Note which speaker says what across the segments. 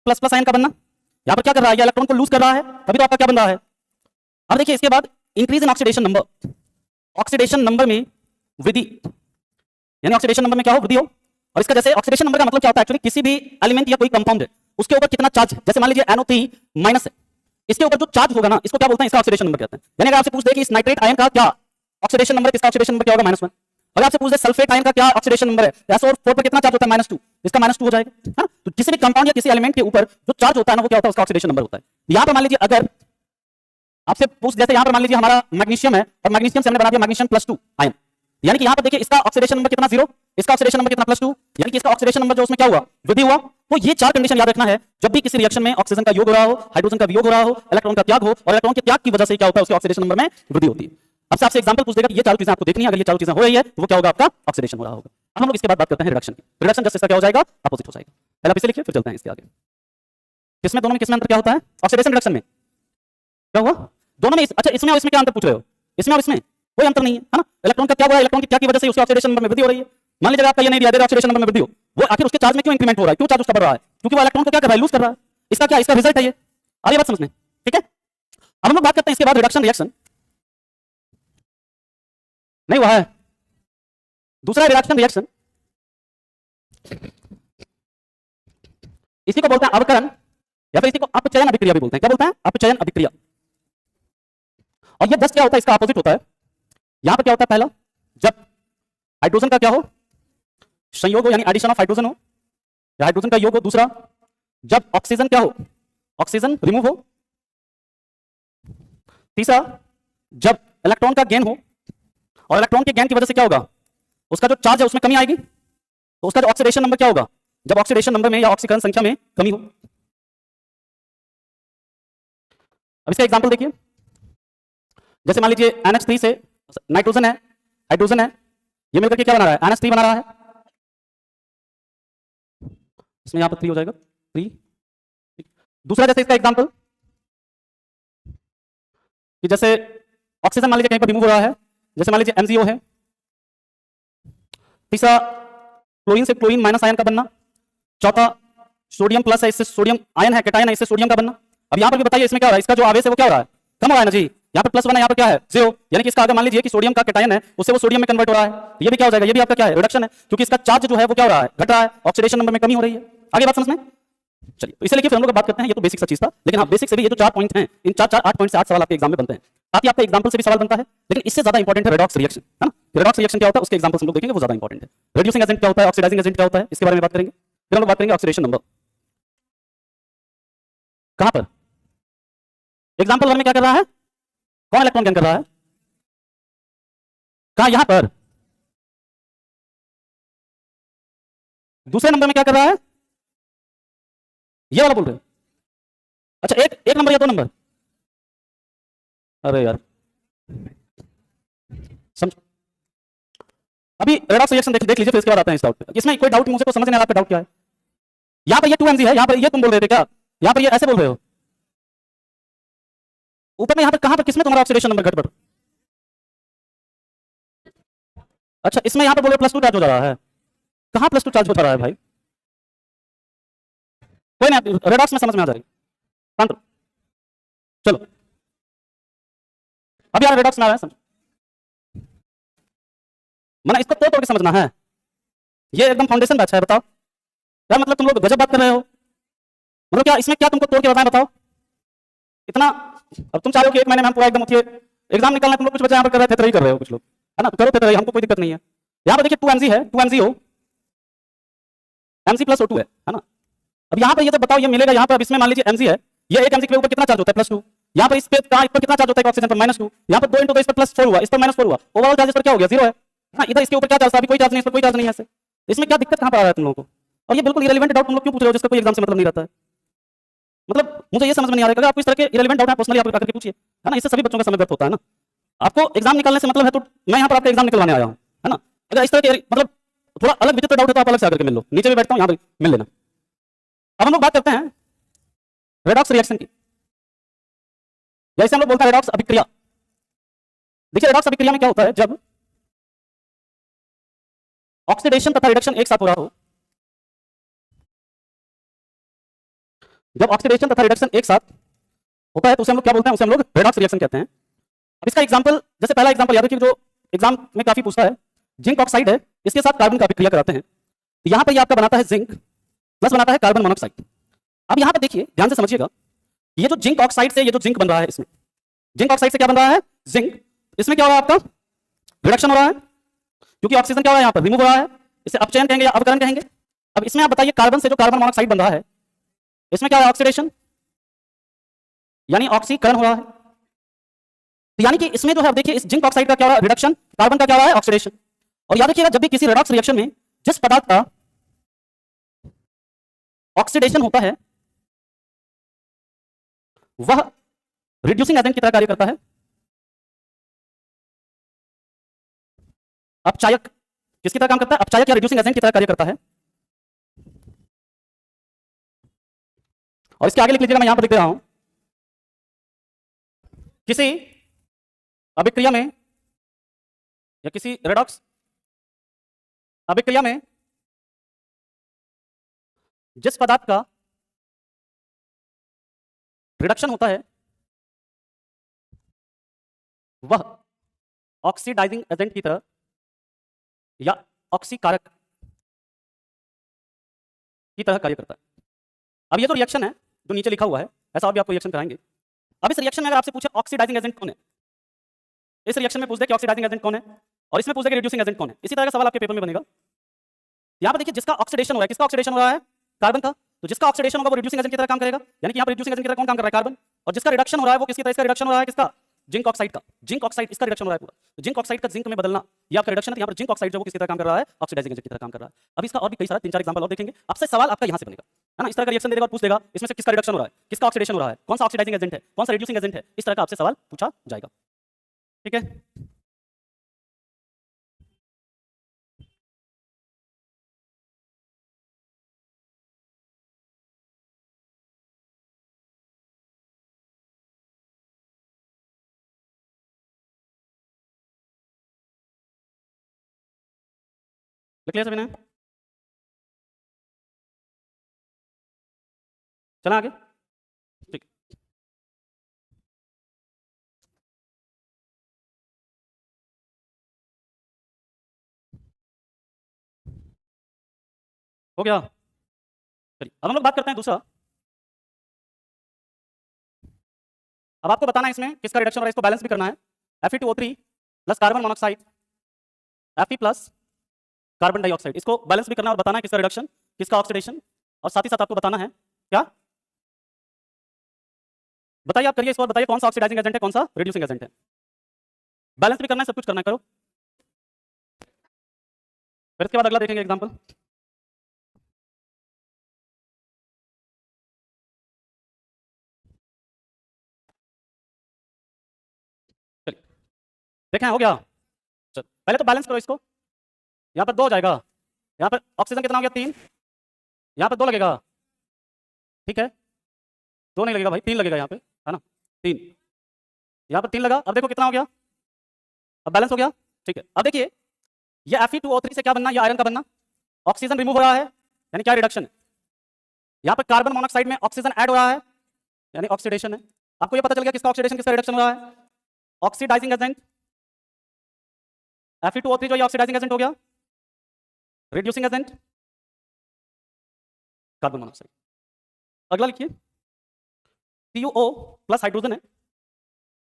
Speaker 1: Plus plus ion का बनना। यहां पर क्या कर रहा है, इलेक्ट्रॉन को लूज कर रहा है, तभी तो आपका क्या बन रहा है। अब देखिए इसके बाद increase in oxidation number, oxidation number में वृद्धि, यानी ऑक्सीडेशन नंबर में क्या हो, वृद्धि हो। और इसका जैसे ऑक्सीडेशन नंबर का मतलब क्या होता है, एक्चुअली किसी भी एलिमेंट या कोई कंपाउंड है उसके ऊपर कितना चार्ज है। जैसे मान लीजिए NO3 माइनस है, इसके ऊपर जो चार्ज होगा ना, इसको क्या बोलते हैं, इसका ऑक्सीडेशन नंबर कहते हैं। यानी अगर आपसे पूछ दे कि इस नाइट्रेट आयन का क्या ऑक्सीडेशन नंबर है, इसका ऑक्सीडेशन नंबर क्या होगा, -1। अगर आपसे पूछ दे सल्फेट आयन का क्या ऑक्सीडेशन नंबर है, SO4 पर कितना चार्ज होता है, -2, इसका -2 हो जाएगा। हाँ? तो किसी भी कंपाउंड या किसी एलिमेंट के ऊपर जो चार्ज होता है ना, वो क्या होता है, उसका ऑक्सीडेशन नंबर होता है। यहां पर मान लीजिए अगर आपसे पूछ, जैसे यहां पर मान लीजिए हमारा मैग्नीशियम है और मैग्नीशियम से हमने बना दिया मैग्नीशियम +2 आयन, यानी कि यहां पर देखिए इसका ऑक्सीडेशन नंबर कितना, 0, इसका ऑक्सीडेशन नंबर कितना, +2, यानी कि इसका ऑक्सीडेशन नंबर जो उसमें क्या हुआ, वृद्धि हुआ। तो ये चार कंडीशन याद रखना है जब भी किसी रिएक्शन में ऑक्सीजन का योग हो रहा हो, हाइड्रोजन का वियोग हो रहा हो, इलेक्ट्रॉन का त्याग हो, और इलेक्ट्रॉन के त्याग की वजह से क्या होता है, उसके ऑक्सीडेशन नंबर में वृद्धि होती है। अब से आपसे एग्जांपल पूछ देगा कि ये चारों चीजें आपको देखनी है, अगर ये चारों चीजें हो रही है तो वो क्या होगा, आपका ऑक्सीडेशन हो रहा होगा। अब हम लोग इसके बाद बात करते हैं रिडक्शन की। रिडक्शन जैसे इसका क्या हो जाएगा, अपोजिट हो जाएगा। पहले आप इसे लिखिए, फिर चलते हैं इसके आगे। किसमें, दोनों में किसमें अंतर क्या होता है, ऑक्सीडेशन रिडक्शन में क्या हुआ, दोनों में अच्छा इसमें और इसमें क्या अंतर पूछ रहे हो, इसमें और इसमें कोई अंतर नहीं है, है ना। इलेक्ट्रॉन का क्या हुआ, इलेक्ट्रॉन की क्या की वजह से उसके ऑक्सीडेशन नंबर में वृद्धि हो रही है। मान लीजिए आपका ये नहीं दिया दे रहा ऑक्सीडेशन नंबर में वृद्धि हो, वो आखिर उसके चार्ज में क्यों इंक्रीमेंट हो रहा है, क्यों चार्ज उसका बढ़ रहा है, क्योंकि वो इलेक्ट्रॉन को क्या कर रहा है, लूज कर रहा है। इसका क्या, इसका रिजल्ट है ये, आगे बात समझने, ठीक है। अब हम लोग बात करते हैं इसके बाद रिडक्शन रिएक्शन, नहीं हुआ है, दूसरा रिडक्शन रिएक्शन, इसी को बोलते हैं अवकरण, या फिर इसी को अपचयन अभिक्रिया भी बोलते हैं। क्या बोलते हैं, अपचयन अभिक्रिया। और ये 10 क्या होता है, इसका अपोजिट होता है। यहां पर क्या होता है, पहला जब हाइड्रोजन का क्या हो, संयोग हो, यानी एडिशन ऑफ हाइड्रोजन हो, या हाइड्रोजन का योग हो। दूसरा जब ऑक्सीजन क्या हो, ऑक्सीजन रिमूव हो। तीसरा जब इलेक्ट्रॉन का गेन हो, और इलेक्ट्रॉन के गेन की वजह से क्या होगा, उसका जो चार्ज है उसमें कमी आएगी, तो उसका जो ऑक्सीडेशन नंबर क्या होगा, जब ऑक्सीडेशन नंबर में या ऑक्सीकरण संख्या में कमी हो। अब इसका एग्जांपल देखिए, जैसे मान लीजिए NH3 से नाइट्रोजन है, हाइड्रोजन है, ये मिलकर के क्या बना रहा है, NH3 बना रहा है। इसमें यहां पर 3 हो जाएगा, 3। दूसरा जैसे इसका एग्जांपल कि जैसे ऑक्सीजन मान लीजिए कहीं पर रिमूव हो रहा है, जैसे मान लीजिए MgO है। तीसरा क्लोरीन से क्लोरीन माइनस आयन का बनना। चौथा सोडियम प्लस है, इससे सोडियम आयन है, कैटायन है, इससे सोडियम का बनना। अब यहां पर भी बताइए इसमें क्या हो रहा है, इसका जो आवेश है वो क्या हो रहा है, कम हो रहा है ना जी। यहाँ पर +1 है, यहाँ पर क्या है, 0, यानी कि इसका अगर मान लीजिए कि सोडियम का कैटायन है, उससे वो सोडियम में कन्वर्ट हो रहा है, ये भी क्या हो जाएगा, ये भी आपका क्या है, रिडक्शन है, क्योंकि इसका चार्ज जो है वो क्या हो रहा है, घट रहा है, ऑक्सीडेशन नंबर में कमी हो रही है। आगे बात समझ में, चलिए तो इसे लेके फिर हम लोग बात करते हैं। ये तो बेसिक सा चीज था, लेकिन हाँ बेसिक से भी ये जो 4 पॉइंट हैं, इन 4 8 पॉइंट से 8 सवाल आपके एग्जाम में बनते हैं। साथ ही आपके एग्जांपल से भी सवाल बनता है, लेकिन इससे ज्यादा इंपॉर्टेंट है रेडॉक्स रिएक्शन, है ना। रेडॉक्स रिएक्शन क्या होता है, उसके एग्जांपल्स हम लोग देखेंगे, वो ज्यादा इंपॉर्टेंट है। रिड्यूसिंग एजेंट क्या होता है, ऑक्सीडाइजिंग एजेंट क्या होता है, इसके बारे में बात करेंगे। फिर हम लोग बात करेंगे ऑक्सीडेशन नंबर। कहां पर एग्जांपल 1 में क्या कर रहा है, कौन इलेक्ट्रॉन गेन कर रहा है, कहां, यहां पर। दूसरे नंबर में क्या कर रहा है, ये वाला बोल रहे हो, अच्छा एक नंबर या 2 नंबर, अरे यार समझ। अभी रेडॉक्स रिएक्शन देख लीजिए, फिर इसके बाद आते हैं इस डाउट पे। इसमें कोई डाउट मुझे को समझ नहीं आ रहा, आपका डाउट क्या है। यहां पर ये 2 Mg है, यहां पर ये तुम बोल रहे थे क्या, यहां पर ये ऐसे बोल रहे हो, ऊपर में यहां पर कहां पर किसमें तुम्हारा ऑक्सीडेशन नंबर घट बढ़, अच्छा इसमें यहां पर बोलो +2 चार्ज हो जा रहा है, कहां +2 चार्ज हो जा रहा है भाई, कोई नहीं रेडॉक्स में समझ में आ जाएगी, शांत रहो। चलो अब यार रेडॉक्स में आ रहा है समझ, मना इसको तोड़ तोड़ के समझना है, ये एकदम फाउंडेशन बैच है। बताओ यार, मतलब तुम लोग गजब बात कर रहे हो, मतलब क्या इसमें क्या तुमको तोड़ के बताएं, बताओ इतना। अब तुम चाहो कि 1 महीने में हम पूरा एकदम उठिए एग्जाम निकालना, तुम लोग कुछ बच्चे यहाँ पर कर रहे थे, तेतरई कर रहे हो कुछ लोग, है ना, तो करो तेतरई, हमको कोई दिक्कत नहीं है। यहाँ पर देखिए 2 Mg है, 2 MgO, Mg + O2 है ना। अब यहाँ पर ये तो बताओ, ये मिलेगा यहाँ पर, अब इसमें मान लीजिए Mg है, ये 1 Mg के ऊपर कितना चार्ज होता है, +2। यहाँ पर इस पे इस पर कितना चार्ज होता है ऑक्सीजन पर, -2। यहाँ पर 2 × तो इस पर +4 हुआ, इस पर -4 हुआ, ओवरऑल चार्ज पर क्या हो गया, 0 है ना। इधर इसके ऊपर क्या चार्ज था, अभी कोई चार्ज नहीं, इस पर कोई चार्ज नहीं है, इसमें क्या दिक्कत कहाँ पर आ रहा है तुम लोगों को। और ये बिल्कुल इरेलेवेंट डाउट तुम लोग क्यों पूछ रहे हो, जिसका कोई एग्जाम से मतलब नहीं रहता है। मतलब मुझे ये समझ में नहीं आ रहा है, अगर आपको इस तरह के इरेलेवेंट डाउट है पर्सनली आप करके पूछिए, है ना, इससे सभी बच्चों का समय व्यर्थ होता है ना। आपको एग्जाम निकालने से मतलब है, तो मैं यहाँ पर आपका एग्जाम निकलवाने आया हूँ, है ना। अगर इस तरह के मतलब थोड़ा अलग विचित्र डाउट है तो आप अलग से आकर के मिल लो, नीचे भी बैठता हूँ, यहाँ पर मिल लेना। अब हम लोग बात करते हैं रेडॉक्स रिएक्शन की, जैसे हम लोग बोलते हैं रेडॉक्स अभिक्रिया। देखिए रेडॉक्स अभिक्रिया में क्या होता है, जब ऑक्सीडेशन तथा रिडक्शन एक साथ हो रहा हो, जब ऑक्सीडेशन तथा रिडक्शन एक साथ होता है तो उसे हम लोग क्या बोलते हैं, उसे हम लोग रेडॉक्स रिएक्शन कहते हैं। अब इसका एग्जांपल, जैसे पहला एग्जांपल याद रखिए जो एग्जाम में काफी पूछता है, जिंक ऑक्साइड है, इसके साथ कार्बन का अभिक्रिया कराते हैं, तो यहां पर ये आपका बनाता है जिंक प्लस बनाता है कार्बन मोनोऑक्साइड। अब यहां पर देखिए ध्यान से समझिएगा, ये जो जिंक ऑक्साइड से ये जो जिंक बन रहा है, इसमें जिंक ऑक्साइड से क्या बन रहा है, जिंक, इसमें क्या हो रहा है आपका रिडक्शन हो रहा है, क्योंकि ऑक्सीजन क्या हो रहा है यहां पर रिमूव हो रहा है, इसे अपचयन कहेंगे या अवकरण कहेंगे। अब इसमें आप बताइए कार्बन से जो कार्बन मोनोऑक्साइड बन रहा है, इसमें क्या है ऑक्सीडेशन, यानी ऑक्सीकरण हो रहा है। तो यानी कि इसमें जो है देखिए इस जिंक ऑक्साइड का क्या हो रहा है रिडक्शन, कार्बन का क्या हो रहा है ऑक्सीडेशन। और याद रखिएगा जब भी किसी रेडॉक्स रिएक्शन में जिस पदार्थ का ऑक्सीडेशन होता है वह रिड्यूसिंग एजेंट की तरह कार्य करता है। अपचायक किसकी तरह काम करता है, अपचायक या रिड्यूसिंग एजेंट की तरह कार्य करता है। और इसके आगे लिख लीजिएगा, मैं यहां पर लिख रहा हूं, किसी अभिक्रिया में या किसी रेडॉक्स अभिक्रिया में जिस पदार्थ का रिडक्शन होता है वह ऑक्सीडाइजिंग एजेंट की तरह या ऑक्सीकारक की तरह कार्य करता है। अब ये जो रिएक्शन है जो नीचे लिखा हुआ है, ऐसा और भी आपको रिएक्शन कराएंगे। अब इस रिएक्शन में अगर आपसे पूछे ऑक्सीडाइजिंग एजेंट कौन है, इस रिएक्शन में पूछ दे कि ऑक्सीडाइजिंग एजेंट कौन है, और इसमें पूछ दे कि रिड्यूसिंग एजेंट कौन है, इसी तरह का सवाल आपके पेपर में बनेगा। यहां पर देखिए जिसका ऑक्सीडेशन हो रहा है, किसका ऑक्सीडेशन हो रहा है, कार्बन का, तो जिसका ऑक्सीडेशन होगा वो रिड्यूसिंग एजेंट की तरह काम करेगा, यानी कि यहां पर रिड्यूसिंग एजेंट की तरह कौन काम कर रहा है, कार्बन। और जिसका रिडक्शन हो रहा है वो किसकी तरह, इसका रिडक्शन हो रहा है किसका, जिंक ऑक्साइड का, जिंक ऑक्साइड इसका रिडक्शन हो रहा है पूरा। तो जिंक ऑक्साइड का जिंक में बदलना ये आपका रिडक्शन है, यहां पर जिंक ऑक्साइड जो वो किसकी तरह काम कर रहा है, ऑक्सीडाइजिंग एजेंट की तरह काम कर रहा है। अब इसका और भी कई सारे 3-4 एग्जांपल और देखेंगे, आपसे सवाल आपका यहां से बनेगा, है ना। इस तरह का रिएक्शन देगा और पूछ देगा इसमें से किसका रिडक्शन हो रहा है, किसका ऑक्सीडेशन हो रहा है, कौन सा ऑक्सीडाइजिंग एजेंट है, कौन सा रिड्यूसिंग एजेंट है, इस तरह का आपसे सवाल पूछा जाएगा। ठीक है, लिख लिया सभी ने, चला आगे। ठीक, हो गया। चलिए अब हम लोग बात करते हैं दूसरा। अब आपको बताना है इसमें किसका रिडक्शन हो रहा है, इसको बैलेंस भी करना है। Fe2O3 plus carbon monoxide, Fe plus carbon dioxide, इसको बैलेंस भी करना और बताना है किसका रिडक्शन, किसका ऑक्सीडेशन, और साथ ही साथ आपको बताना है क्या, बताइए आप करिए इसको, बताइए कौन सा ऑक्सीडाइजिंग एजेंट है, कौन सा रिड्यूसिंग एजेंट है। बैलेंस भी करना है, सब कुछ करना है, करो। फिर इसके बाद अगला देखेंगे एग्जांपल। चलिए देखें, हो गया। चल पहले तो बैलेंस करो इसको, यहाँ पर 2 हो जाएगा, यहाँ पर ऑक्सीजन कितना हो गया 3, यहाँ पर 2 लगेगा, ठीक है, 2 नहीं लगेगा भाई, 3 लगेगा यहाँ पे, है ना, 3, यहाँ पर 3 लगा। अब देखो कितना हो गया, अब बैलेंस हो गया, ठीक है। अब देखिए ये Fe2O3 से क्या बनना, ये आयरन का बनना, ऑक्सीजन रिमूव हो रहा है यानी क्या रिडक्शन है, यहाँ पर कार्बन मोनोऑक्साइड में ऑक्सीजन ऐड हो रहा है यानी ऑक्सीडेशन है। आपको ये पता चल गया किसका ऑक्सीडेशन किसका रिडक्शन हो रहा है, ऑक्सीडाइजिंग एजेंट Fe2O3 जो ये ऑक्सीडाइजिंग एजेंट हो गया, रिड्यूसिंग एजेंट कार्बन मोनोऑक्साइड। अगला लिखिए CuO प्लस हाइड्रोजन है,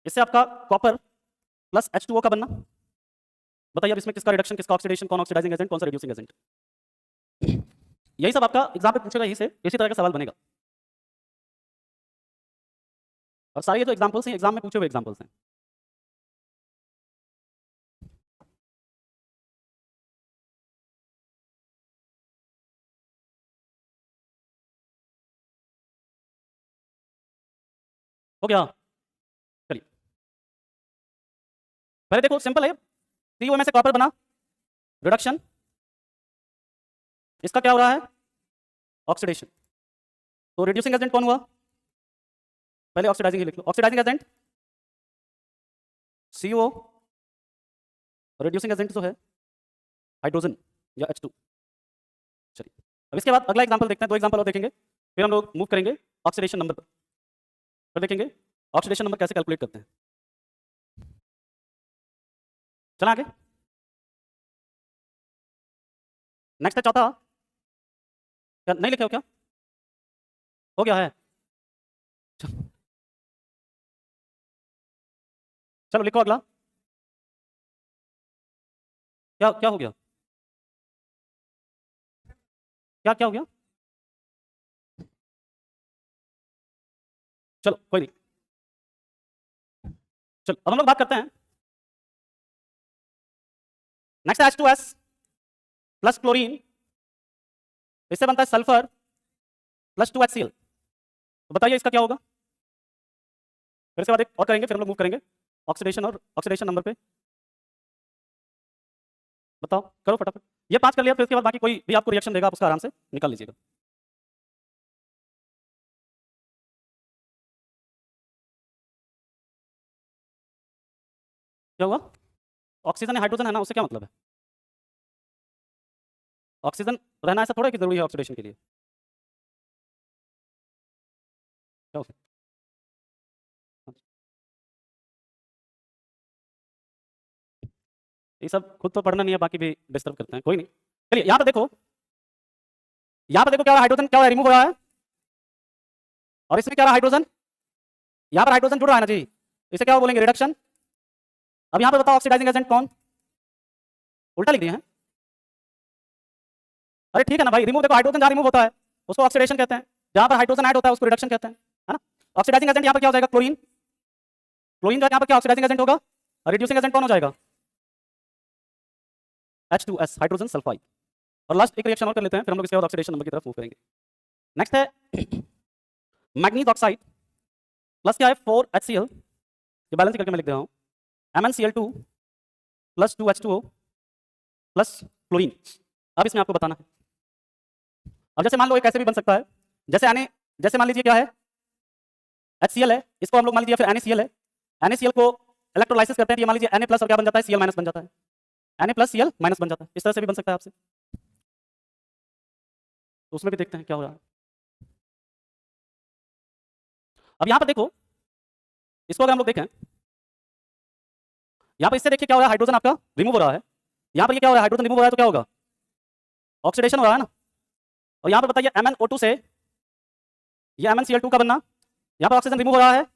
Speaker 1: इससे आपका कॉपर प्लस H2O का बनना। बताइए अब इसमें किसका रिडक्शन, किसका ऑक्सीडेशन, कौन ऑक्सीडाइजिंग एजेंट, कौन सा रिड्यूसिंग एजेंट। यही सब आपका एग्जाम पे पूछेगा, यही से इसी तरह का सवाल बनेगा। और सारे ये जो एग्जांपल्स हैं एग्जाम में पूछे हुए एग्जांपल्स हैं। हो गया, चलिए पहले देखो सिंपल है, CuO में से कॉपर बना, रिडक्शन, इसका क्या हो रहा है ऑक्सीडेशन, तो रिड्यूसिंग एजेंट कौन हुआ, पहले ऑक्सीडाइजिंग ही लिख लो, oxidising agent CuO, reducing agent जो है हाइड्रोजन या H2। चलिए अब इसके बाद अगला एग्जांपल देखते हैं, 2 एग्जांपल और देखेंगे, फिर हम लोग मूव करेंगे ऑक्सीडेशन नंबर पर। फिर देखेंगे ऑक्सीडेशन नंबर कैसे कैलकुलेट करते हैं। चला आगे। नेक्स्ट है चौथा। क्या नहीं लिखे हो क्या? हो गया है? चलो लिखो अगला। क्या क्या हो गया? क्या क्या हो गया? चलो कोई नहीं। चलो अब हम लोग बात करते हैं। नेक्स्ट H2S प्लस क्लोरीन, इससे बनता है सल्फर प्लस 2HCl। तो बताइए इसका क्या होगा? फिर इसके बाद एक और करेंगे, फिर हम लोग मूव करेंगे ऑक्सीडेशन और ऑक्सीडेशन नंबर पे। बताओ करो फटाफट। ये 5 कर लिया, फिर इसके बाद बाकी कोई भी आपको रिएक्शन देगा आप उसका आराम से निकाल लीजिएगा। क्या हुआ? ऑक्सीजन या हाइड्रोजन है ना, उससे क्या मतलब है? ऑक्सीजन रहना ऐसा थोड़ा है कि जरूरी है ऑक्सीडेशन के लिए। क्या हो? ये सब खुद तो पढ़ना नहीं है, बाकी भी डिस्टर्ब करते हैं, कोई नहीं। चलिए यहाँ पर देखो, यहाँ पर देखो क्या हो रहा है, हाइड्रोजन क्या हो रहा है, रिमूव हो रहा है। और इसमें क्या रहा है, हाइड्रोजन, यहाँ पर हाइड्रोजन जुड़ रहा है ना जी, इसे क्या बोलेंगे, रिडक्शन। अब यहाँ पर बताओ ऑक्सीडाइजिंग एजेंट कौन? उल्टा लिख दिए हैं। अरे ठीक है ना भाई, रिमूव देखो, हाइड्रोजन जहाँ रिमूव होता है उसको ऑक्सीडेशन कहते हैं, जहाँ पर हाइड्रोजन ऐड होता है उसको रिडक्शन कहते हैं, है ना। ऑक्सीडाइजिंग एजेंट यहाँ पर क्या हो जाएगा, क्लोरीन। क्लोरीन का यहाँ पर क्या ऑक्सीडाइजिंग एजेंट होगा, रिड्यूसिंग एजेंट कौन हो जाएगा, H2S हाइड्रोजन सल्फाइड। और लास्ट एक रिएक्शन और कर लेते हैं, फिर हम लोग इसके बाद ऑक्सीडेशन नंबर की तरफ मूव करेंगे। नेक्स्ट है मैग्नीज ऑक्साइड प्लस क्या है 4HCl, ये बैलेंस करके मैं लिख दे रहा हूँ, MnCl2 plus 2H2O plus chlorine. अब इसमें आपको बताना है, अब जैसे मान लो ये कैसे भी बन सकता है, जैसे मान लीजिए क्या है, HCl है, इसको हम लोग मान लीजिए फिर NaCl है, NaCl को इलेक्ट्रोलाइसिस करते हैं तो ये मान लीजिए Na प्लस और क्या बन जाता है, Cl माइनस बन जाता है, Na प्लस Cl माइनस बन जाता है, इस तरह से भी बन सकता है आपसे। तो उसमें भी देखते हैं क्या हो रहा है। अब यहाँ पर देखो, इसको अगर हम लोग देखें, यहाँ पर इससे देखिए क्या हो रहा है, हाइड्रोजन आपका रिमूव हो रहा है, यहाँ पर ये क्या हो रहा है, हाइड्रोजन रिमूव हो रहा है तो क्या होगा, ऑक्सीडेशन हो रहा है ना। और यहाँ पर बताइए MnO2 से ये MnCl2 का बनना, यहाँ पर ऑक्सीजन रिमूव हो रहा है,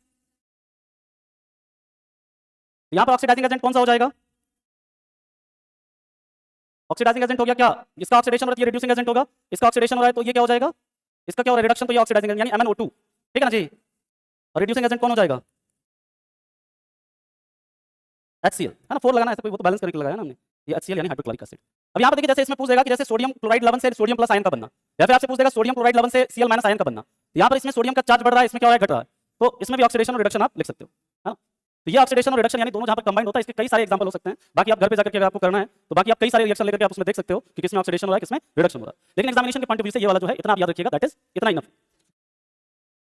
Speaker 1: यहाँ पर ऑक्सीडाइजिंग एजेंट कौन सा हो जाएगा, ऑक्सीडाइजिंग एजेंट हो गया क्या, इसका ऑक्सीडेशन हो रहा है, ये रिड्यूसिंग एजेंट होगा, इसका ऑक्सीडेशन हो रहा है तो ये क्या हो जाएगा, इसका क्या हो रहा है, रिडक्शन, तो ये ऑक्सीडाइजिंग एजेंट यानी MnO2, ठीक है ना जी। और रिड्यूसिंग एजेंट कौन हो जाएगा, HCl, है ना, 4 लगाना है, कोई वो तो बैलेंस करके लगाया ना हमने, ये HCl यानी हाइड्रोक्लोरिक एसिड। अब यहाँ पर देखिए जैसे इसमें पूछ देगा कि जैसे सोडियम क्लोराइड लवण से सोडियम प्लस आयन का बनना, या फिर आपसे पूछ देगा सोडियम क्लोराइड लवण से Cl माइनस आयन का बनना, यहाँ पर इसमें सोडियम का चार्ज बढ़ रहा है, इसमें क्या हो रहा है, घट रहा है, तो इसमें भी ऑक्सीडेशन और रिडक्शन आप लिख सकते हो, है ना। तो ये ऑक्सीडेशन और रिडक्शन यानी दोनों जहाँ पर कंबाइंड होता है, इसके कई सारे एग्जांपल हो सकते हैं, बाकी आप घर पे जाकर के अगर आपको करना है तो बाकी आप कई सारे रिएक्शन लेकर के आप उसमें देख सकते हो कि किसमें ऑक्सीडेशन हो रहा है, किसमें रिडक्शन हो रहा है, लेकिन एग्जामिनेशन के पॉइंट ऑफ व्यू से ये वाला जो है इतना आप याद रखिएगा, दैट इज इतना इनफ।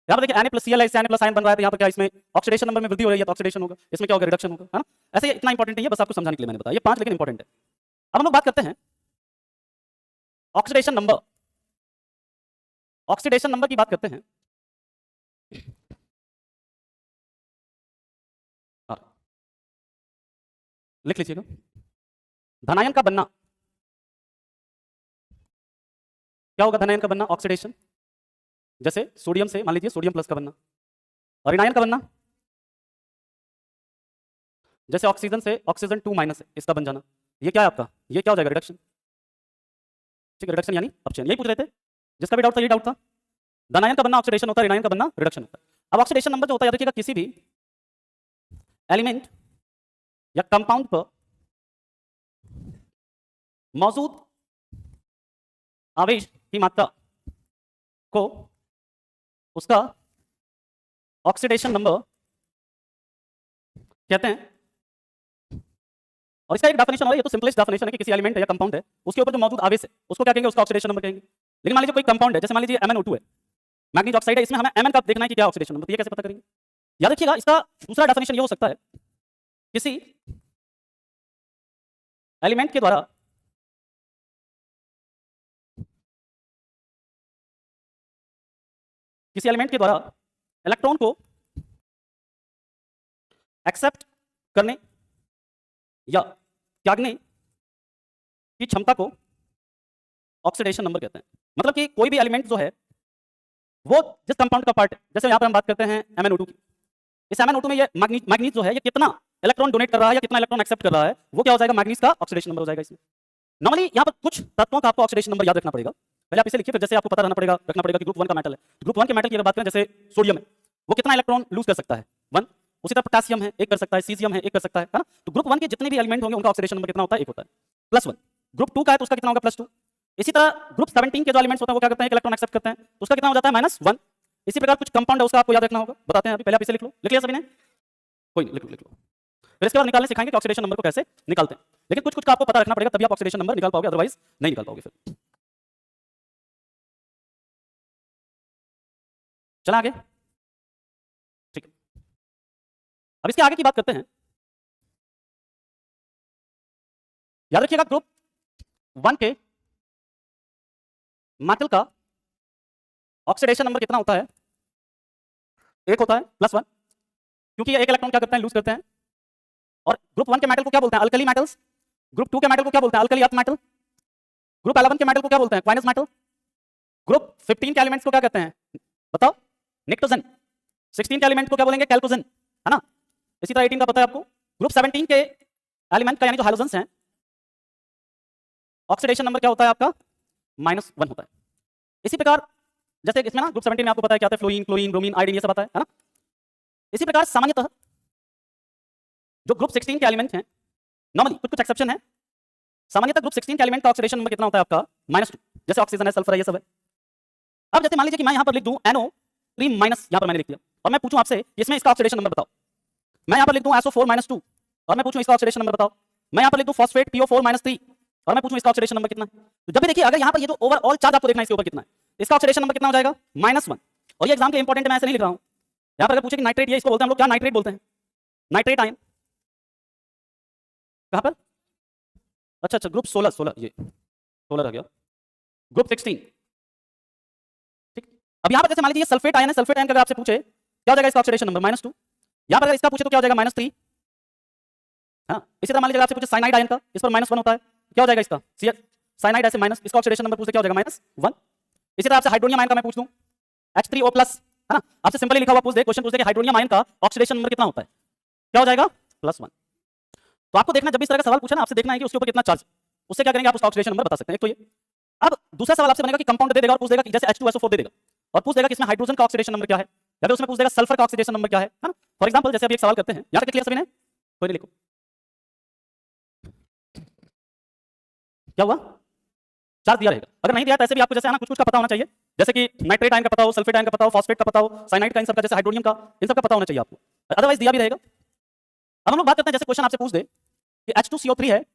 Speaker 1: यहाँ पर देखिए Na प्लस Cl है, इससे Na प्लस आयन बन रहा है, तो यहाँ पर क्या इसमें ऑक्सीडेशन नंबर में वृद्धि हो रही है तो ऑक्सीडेशन होगा, इसमें क्या होगा, रिडक्शन होगा, है ना। ऐसे इतना इंपॉर्टेंट नहीं है, बस आपको समझाने के लिए मैंने बताया, ये 5 लेकिन इंपॉर्टेंट है। अब हम लोग बात करते हैं ऑक्सीडेशन नंबर, ऑक्सीडेशन नंबर की बात करते हैं। लिख लीजिएगा, धनायन का बनना क्या होगा, धनायन का बनना ऑक्सीडेशन, जैसे सोडियम से मान लीजिए सोडियम प्लस का बनना, और ऋणायन का बनना जैसे ऑक्सीजन से ऑक्सीजन 2 माइनस इसका बन जाना, ये क्या है आपका, ये क्या हो जाएगा, रिडक्शन, ठीक है, रिडक्शन यानी अपचयन, यही पूछ रहे थे, जिसका भी डाउट था ये डाउट था। धनायन का बनना ऑक्सीडेशन होता है, ऋणायन का बनना रिडक्शन होता है। अब ऑक्सीडेशन नंबर जो होता है याद रखिएगा, किसी भी एलिमेंट या कंपाउंड पर मौजूद आवेश की मात्रा को उसका ऑक्सीडेशन नंबर कहते हैं। और इसका एक डेफिनेशन है, ये तो सिंपलेस्ट डेफिनेशन है कि किसी एलिमेंट है या कंपाउंड है उसके ऊपर जो मौजूद आवेश है उसको क्या कहेंगे, उसका ऑक्सीडेशन नंबर कहेंगे। लेकिन मान लीजिए कोई कंपाउंड है, जैसे मान लीजिए MnO2 है, मैग्नीज ऑक्साइड है, इसमें हमें Mn का देखना है कि क्या ऑक्सीडेशन नंबर, तो ये कैसे पता करेंगे। याद रखिएगा इसका दूसरा डेफिनेशन ये हो सकता है, किसी एलिमेंट के द्वारा किसी एलिमेंट के द्वारा इलेक्ट्रॉन को एक्सेप्ट करने या त्यागने की क्षमता को ऑक्सीडेशन नंबर कहते हैं। मतलब कि कोई भी एलिमेंट जो है वो जिस कंपाउंड का पार्ट है, जैसे यहां पर हम बात करते हैं MnO2 की, इस MnO2 में ये मैग्नीज जो है ये कितना इलेक्ट्रॉन डोनेट कर रहा है या कितना इलेक्ट्रॉन एक्सेप्ट कर रहा है, वो क्या हो जाएगा, मैग्नीज का ऑक्सीडेशन नंबर हो जाएगा इसमें। नॉर्मली यहां पर कुछ तत्वों का आपको ऑक्सीडेशन नंबर याद रखना पड़ेगा, पहले आप इसे लिखिए, फिर जैसे आपको पता रखना पड़ेगा कि ग्रुप 1 का मेटल है, ग्रुप 1 के मेटल की अगर बात करें जैसे सोडियम है, वो कितना इलेक्ट्रॉन लूज कर सकता है, 1। उसी तरह पोटेशियम है 1 कर सकता है, सीजियम है 1 कर सकता है ना। तो ग्रुप 1 के जितने भी एलिमेंट होंगे उनका ऑक्सीडेशन नंबर कितना होता है, 1 होता है, +1। ग्रुप 2 का है तो उसका कितना होगा, +2। इसी तरह ग्रुप 17 के जो एलिमेंट्स होते हैं वो क्या करते हैं, एक इलेक्ट्रॉन एक्सेप्ट करते हैं, तो उसका कितना हो जाता है, -1। इसी प्रकार कुछ कंपाउंड है उसका आपको याद रखना होगा, बताते हैं अभी, पहले आप इसे लिख लो, लिख लिया सभी ने, कोई नहीं, लिख लो। फिर इसके बाद निकालने सिखाएंगे कि ऑक्सीडेशन नंबर को कैसे निकालते हैं, लेकिन कुछ का आपको पता रखना पड़ेगा तभी आप ऑक्सीडेशन नंबर निकाल पाओगे, अदरवाइज नहीं निकाल पाओगे। फिर चला आगे, ठीक है। अब इसके आगे की बात करते हैं। याद रखिएगा ग्रुप 1 के मेटल का ऑक्सीडेशन नंबर कितना होता है, 1 होता है, +1, क्योंकि ये एक इलेक्ट्रॉन क्या करते हैं, लूज करते हैं। और ग्रुप 1 के मेटल को क्या बोलते हैं, अल्कली मेटल्स। ग्रुप 2 के मेटल को क्या बोलते हैं, अल्कली अर्थ मेटल। ग्रुप 11 के मेटल को क्या बोलते हैं, क्वाइनस मेटल। ग्रुप 15 के एलिमेंट्स को क्या कहते हैं, बताओ, निक्टोजन। 16 के एलिमेंट को क्या बोलेंगे, कैल्कोजन, है ना। इसी तरह 18 का पता है आपको। ग्रुप 17 के एलिमेंट का यानी जो हाइड्रोजन्स हैं, ऑक्सीडेशन नंबर क्या होता है आपका, -1 होता है। इसी प्रकार जैसे इसमें ना ग्रुप 17 में आपको पता है क्या आता है, फ्लोरीन, क्लोरीन, ब्रोमीन, आयोडीन, ये सब आता है ना। इसी प्रकार सामान्यतः जो ग्रुप 16 के एलिमेंट हैं, नॉर्मली कुछ एक्सेप्शन है, सामान्यतः ग्रुप 16 के एलिमेंट का ऑक्सीडेशन नंबर कितना होता है आपका, -2। जैसे ऑक्सीजन है, सल्फर है, ये सब है। अब जैसे मान लीजिए कि मैं यहां पर लिख दूं NO3 माइनस, यहां पर मैंने लिख दिया, और मैं पूछूं आपसे इसमें इसका ऑक्सीडेशन नंबर बताओ। मैं यहां पर लिख दूं SO4 -2 और मैं पूछूं इसका ऑक्सीडेशन नंबर बताओ। मैं यहां पर लिख दूं फॉस्फेट PO4 -3 और मैं पूछूं इसका ऑक्सीडेशन नंबर कितना है। तो जब भी देखिए, अगर यहां पर ये जो ओवरऑल चार्ज आपको देखना है इसके ऊपर कितना है, इसका ऑक्सीडेशन नंबर कितना हो जाएगा, -1। और ये एग्जाम के इंपॉर्टेंट है, मैं ऐसे नहीं लिख रहा हूं। यहां पर अगर पूछे कि नाइट्रेट, ये इसको बोलते हैं हम लोग, क्या नाइट्रेट बोलते हैं, नाइट्रेट आयन। कहां पर, अच्छा, ग्रुप 16 ये 16 रह गया, ग्रुप 16, ठीक। अब यहां पर जैसे मान लीजिए सल्फेट आयन है, सल्फेट आयन का अगर आपसे पूछे क्या हो जाएगा इसका ऑक्सीडेशन नंबर, -2। यहां पर अगर इसका पूछे तो क्या हो जाएगा, -3। हाँ, इसी तरह मान लीजिए आपसे पूछे साइनाइड आयन का, इस पर -1 होता है, क्या हो जाएगा इसका, साइनाइड ऐसे माइनस, इसका ऑक्सीडेशन नंबर पूछे क्या हो जाएगा, -1। इसी तरह आपसे हाइड्रोनियम आयन का मैं पूछ लूं, H3O+, है ना, आपसे सिंपली लिखा हुआ पूछ दे, क्वेश्चन पूछ दे कि हाइड्रोनियम आयन का ऑक्सीडेशन नंबर कितना होता है, क्या हो जाएगा, +1। तो आपको देखना, जब भी इस तरह का सवाल पूछे ना, आपसे देखना है कि उसके ऊपर कितना चार्ज, उससे क्या करेंगे आप उसका ऑक्सीडेशन नंबर बता सकते हैं, एक तो ये। अब दूसरा सवाल आपसे बनेगा कि कंपाउंड दे देगा और पूछ देगा कि जैसे H2SO4 दे देगा और पूछ देगा कि इसमें हाइड्रोजन का ऑक्सीडेशन नंबर क्या है, या फिर उसमें पूछ देगा सल्फर का ऑक्सीडेशन नंबर क्या है ना। फॉर एग्जांपल जैसे अभी एक सवाल करते हैं, यहां तक क्लियर सभी ने, कोई नहीं, लिखो क्या हुआ, चार्ज दिया रहेगा। अगर नहीं दिया तो ऐसे भी आपको जैसे है ना कुछ का पता होना चाहिए, जैसे कि नाइट्रेट आयन का पता हो, सल्फेट आयन का पता हो, फॉस्फेट का पता हो, साइनाइड का, इन सब का, जैसे हाइड्रोनियम का, इन सब का पता होना चाहिए आपको, अदरवाइज दिया भी रहेगा। अब हम लोग बात करते हैं, जैसे क्वेश्चन आपसे पूछ दे कि H2CO3 है,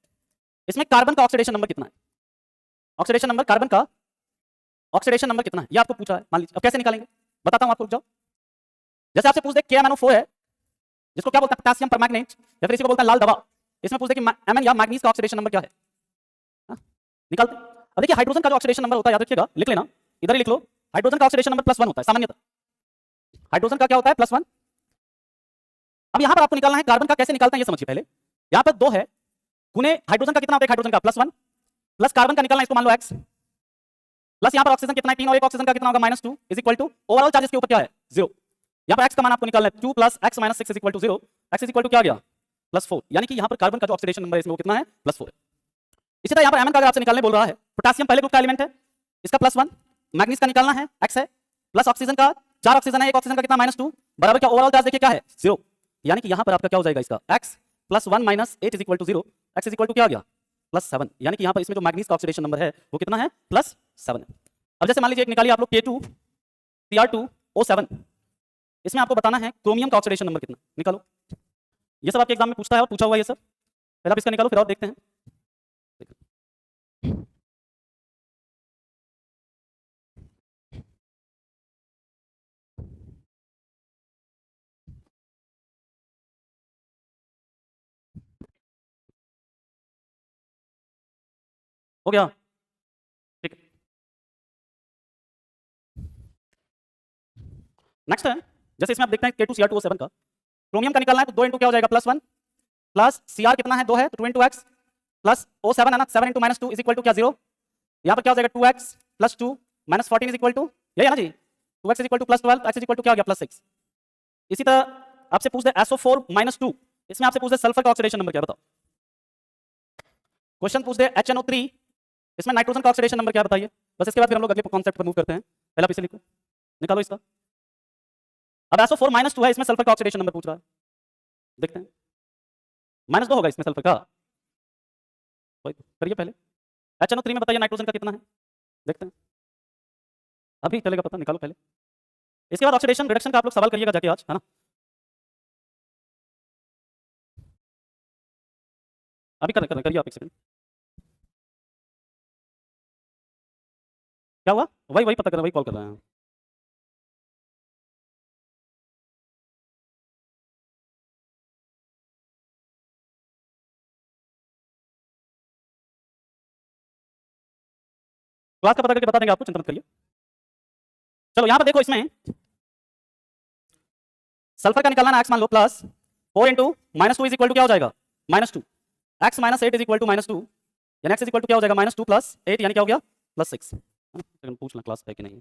Speaker 1: इसमें कार्बन का ऑक्सीडेशन नंबर कितना है, ऑक्सीडेशन नंबर, कार्बन का ऑक्सीडेशन नंबर कितना है, ये आपको पूछा है, मान लीजिए। अब कैसे निकालेंगे, बताता हूं आपको, रुक जाओ। जैसे आपसे पूछ दे KMnO4 है, जिसको क्या बोलते हैं, पोटेशियम परमैंगनेट, या फिर इसी को बोलते हैं लाल दवा। इसमें पूछ दे कि Mn या मैग्नीज का ऑक्सीडेशन नंबर क्या है, निकालते। अब देखिए हाइड्रोजन का जो ऑक्सीडेशन नंबर होता है, याद रखिएगा, लिख लेना, इधर ही लिख लो, हाइड्रोजन का ऑक्सीडेशन नंबर +1 होता है सामान्यतः। हाइड्रोजन का क्या होता है, +1। अब यहां पर आपको निकालना है कार्बन का, कैसे निकालते हैं ये समझिए पहले। यहां पर 2 है, गुने हाइड्रोजन का कितना होता है, हाइड्रोजन का +1 प्लस कार्बन का निकालना है, इसको मान लो x, प्लस यहां पर ऑक्सीजन कितना है, 3, और एक ऑक्सीजन का कितना होगा, -2 is equal to overall charges के ऊपर क्या है, 0। यहां पर x का मान आपको निकालना है 2 + x - 6 is equal to 0। x is equal to क्या आ गया, +4, यानी कि यहां पर कार्बन का जो ऑक्सीडेशन नंबर है इसमें वो कितना है, +4 है। इसी तरह यहां पर Mn का अगर आपसे निकालने बोल रहा है, पोटेशियम पहले ग्रुप का एलिमेंट है, इसका +1, मैग्नीज का निकालना है, x है, प्लस ऑक्सीजन का 4 ऑक्सीजन है, एक ऑक्सीजन का कितना, -2, बराबर क्या ओवरऑल चार्ज देखिए क्या है, 0। यानी कि यहां पर आपका क्या हो जाएगा, इसका x + 1 - 8 is equal to 0, x is equal to क्या आ गया, +7। यानी कि यहां पर इसमें जो मैग्नीज का ऑक्सीडेशन नंबर है वो कितना है, +7 है। अब जैसे मान लीजिए एक निकालिए आप लोग K2Cr2O7, इसमें आपको बताना है क्रोमियम का ऑक्सीडेशन नंबर कितना, निकालो। ये सब आपके एग्जाम में पूछता है और पूछा हुआ है ये सब, पहले आप इसका निकालो फिर और देखते हैं। हो गया, ठीक है। नेक्स्ट है, जैसे इसमें आप देखते हैं K2Cr2O7 का क्रोमियम का निकालना है तो 2 इंटू क्या हो जाएगा +1 प्लस Cr कितना है 2 है तो 2 इंटू एक्स प्लस O7 है ना 7 इंटू -2 इज इक्वल टू क्या 0। यहाँ पर क्या हो जाएगा 2x plus 2 minus 14 is equal to यही है ना जी 2x is equal to plus 12 x is equal to क्या हो गया +6। इसी तरह आपसे पूछ दे SO4 -2 इसमें आपसे पूछ दे सल्फर का ऑक्सीडेशन नंबर क्या बताओ। क्वेश्चन पूछ दे HNO3 इसमें नाइट्रोजन का ऑक्सीडेशन नंबर क्या बताइए। बस इसके बाद फिर हम लोग अगले कॉन्सेप्ट पर मूव करते हैं। पहले आप इसे लिखो निकालो इसका। अब SO4 -2 है इसमें सल्फर का ऑक्सीडेशन नंबर पूछ रहा है देखते हैं -2 होगा इसमें सल्फर का करिए पहले। HNO3 में बताइए नाइट्रोजन का कितना है देखते हैं अभी चलेगा पता निकालो पहले। इसके बाद ऑक्सीडेशन रिडक्शन का आप लोग सवाल करिएगा जाके आज है ना। अभी करिए आप एक सेकंड क्या हुआ वही पता कर रहा है वही कॉल कर रहे हैं। क्लास का पता करके बता देंगे आपको चिंता मत करिए। चलो यहां पर देखो इसमें सल्फर का निकालना x मान लो plus 4 into -2 is equal to क्या हो जाएगा -2 x -8 इज इक्वल टू -2 यानी x इज इक्वल टू क्या हो जाएगा -2 प्लस 8 यानी क्या हो गया +6। पूछ लें क्लास है कि नहीं।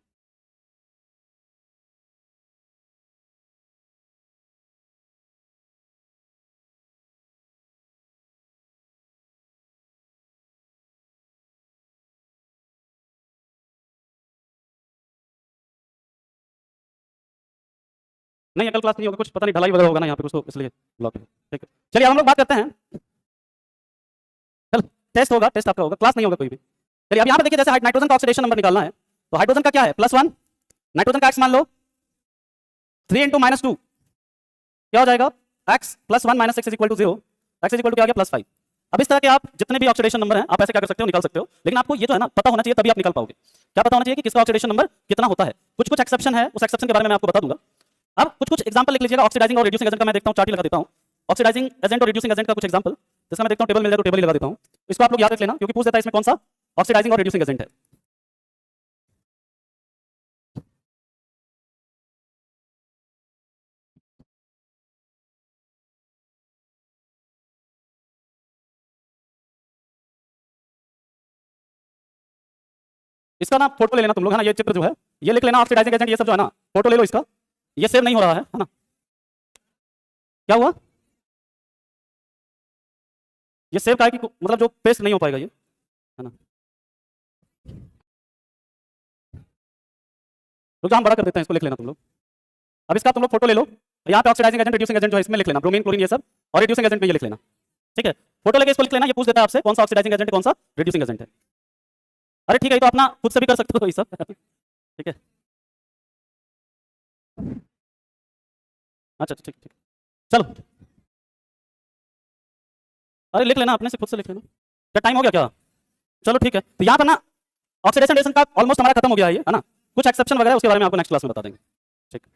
Speaker 1: नहीं कल क्लास नहीं होगा कुछ पता नहीं ढलाई वगैरह होगा ना यहाँ पे कुछ तो इसलिए ब्लॉक है ठीक है। चलिए अब हम लोग बात करते हैं चल टेस्ट होगा टेस्ट आपका होगा क्लास नहीं होगा कोई भी। चलिए अब यहाँ पे देखिए जैसे नाइट्रोजन का ऑक्सीडेशन नंबर निकालना है तो हाइड्रोजन का क्या है +1 नाइट्रोजन का x मान लो 3 इंटू -2 क्या हो जाएगा x +1 - 6 is equal to 0 x is equal to क्या आ गया +5। अब इस तरह के आप जितने भी ऑक्सीडेशन नंबर हैं आप ऐसे क्या कर सकते हो निकाल सकते हो लेकिन आपको ये जो है ना पता होना चाहिए तभी आप निकाल पाओगे। क्या पता होना चाहिए कि किसका ऑक्सीडेशन नंबर कितना होता है। कुछ कुछ एक्सेप्शन है उस एक्सेप्शन के बारे में मैं आपको बता दूंगा। अब कुछ कुछ एग्जांपल लिख लीजिएगा ऑक्सीडाइजिंग और रिड्यूसिंग एजेंट का मैं देखता हूं चार्ट ही लगा देता हूं। ऑक्सीडाइजिंग एजेंट और रिड्यूसिंग एजेंट का कुछ एग्जांपल जिसका मैं देखता हूं टेबल मिल जाए तो टेबल ही लगा देता हूं। इसको आप लोग याद रख लेना क्योंकि पूछ देता है इसमें कौन सा ऑक्सीडाइजिंग और रिड्यूसिंग एजेंट है। इसका ना फोटो ले लेना तुम लोग है ना ये चित्र जो है ये लिख लेना ऑक्सीडाइजिंग एजेंट ये सब जो है ना फोटो ले लो इसका। ये सेव नहीं हो रहा है ना क्या हुआ ये सेव का है कि मतलब जो पेस्ट नहीं हो पाएगा ये है ना। तो हम बड़ा कर देते हैं इसको लिख लेना तुम लोग। अब इसका तुम लोग फोटो ले लो यहाँ पे ऑक्सीडाइजिंग एजेंट रिड्यूसिंग एजेंट जो है इसमें लिख लेना ब्रोमीन क्लोरीन ये सब और रिड्यूसिंग एजेंट में ये लिख लेना ठीक है। फोटो लेके इसको लिख लेना ये पूछ देता है आपसे कौन सा ऑक्सीडाइजिंग एजेंट है कौन सा रिड्यूसिंग एजेंट है। अरे ठीक है तो अपना खुद से भी कर सकते हो ये सब ठीक है। अच्छा ठीक ठीक चलो अरे लिख लेना अपने से खुद से लिख लेना। क्या टाइम हो गया क्या चलो ठीक है। तो यहाँ पर ना ऑक्सीडेशन रिएक्शन का ऑलमोस्ट हमारा खत्म हो गया है ना। कुछ एक्सेप्शन वगैरह उसके बारे में आपको नेक्स्ट क्लास में बता देंगे ठीक है।